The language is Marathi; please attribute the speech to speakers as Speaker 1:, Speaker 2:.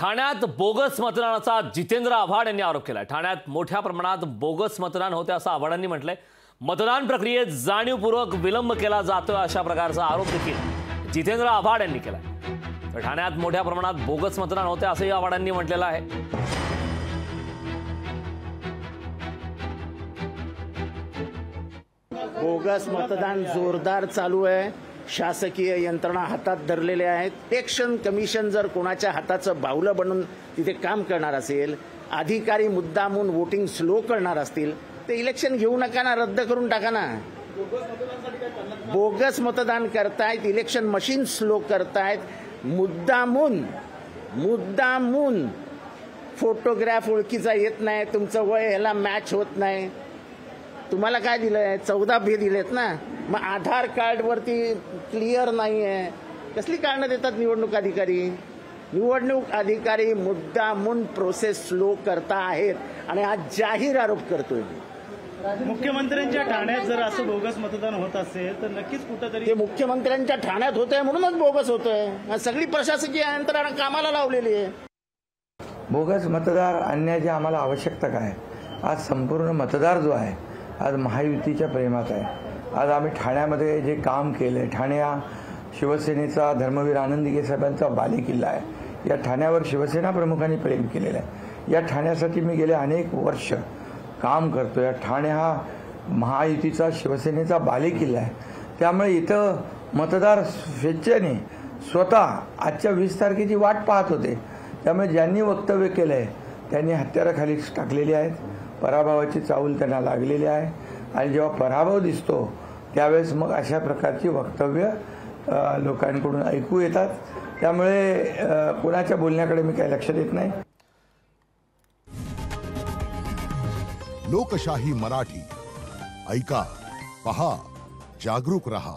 Speaker 1: ठाण्यात बोगस मतदानाचा जितेंद्र आव्हाड यांनी आरोप केलाय। ठाण्यात मोठ्या प्रमाणात बोगस मतदान होते असं आव्हाडांनी म्हटलंय। मतदान प्रक्रियेत जाणीवपूर्वक विलंब केला जातोय अशा प्रकारचा आरोप देखील जितेंद्र आव्हाड यांनी केलाय। तर ठाण्यात मोठ्या प्रमाणात बोगस मतदान होते असंही आव्हाडांनी म्हटलेलं आहे।
Speaker 2: बोगस मतदान जोरदार चालू आहे। शासकीय यंत्रणा हातात धरलेल्या आहेत। इलेक्शन कमिशन जर कोणाच्या हाताचं बाहुलं बनून तिथे काम करणार असेल, अधिकारी मुद्दामून वोटिंग स्लो करणार असतील, ते इलेक्शन घेऊ नका ना, रद्द करून टाका ना। बोगस मतदान करतायत, इलेक्शन मशीन स्लो करतायत, मुद्दामून फोटोग्राफ ओळखीचा येत नाही, तुमचं वय ह्याला मॅच होत नाही। तुम्हाला काय दिलंय? 14 बी दिलेत ना, मग आधार कार्ड वरती क्लिअर नाहीये, कसली कारणं देतात निवडणूक अधिकारी? निवडणूक अधिकारी मुद्दामून प्रोसेस स्लो करता आहेत आणि आज जाहीर आरोप करतोय।
Speaker 3: मुख्यमंत्र्यांच्या ठाण्यात जर असं बोगस मतदान होत असेल तर नक्कीच कुठेतरी
Speaker 2: ते मुख्यमंत्र्यांच्या ठाण्यात होतंय म्हणूनच बोगस होतंय। सगळी प्रशासकीय यंत्रणा कामाला लावलेली आहे।
Speaker 4: बोगस मतदार आणण्याची आम्हाला आवश्यकता काय? आज संपूर्ण मतदार जो आहे आज महायुतीच्या प्रेमात आहे। आज आम्ही ठाण्यामध्ये जे काम केलंय, ठाणे हा शिवसेनेचा धर्मवीर आनंदी साहेबांचा बालेकिल्ला आहे। या ठाण्यावर शिवसेना प्रमुखांनी प्रेम केलेलं आहे। या ठाण्यासाठी मी गेले अनेक वर्ष काम करतोय। ठाणे हा महायुतीचा शिवसेनेचा बालेकिल्ला आहे। त्यामुळे इथं मतदार स्वेच्छेने स्वतः आजच्या 20 तारखेची वाट पाहत होते। त्यामुळे ज्यांनी वक्तव्य केलंय त्यांनी हत्याराखाली टाकलेली आहेत। पराभवाची चाहूल त्यांना लागलेली आहे आणि जेव्हा पराभव दिसतो त्यावेळेस मग अशा प्रकारची वक्तव्य लोकांकडून ऐकू येतात। त्यामुळे कोणाच्या बोलण्याकडे मी काही लक्ष देत नाही।
Speaker 5: लोकशाही मराठी ऐका, पहा, जागरूक रहा।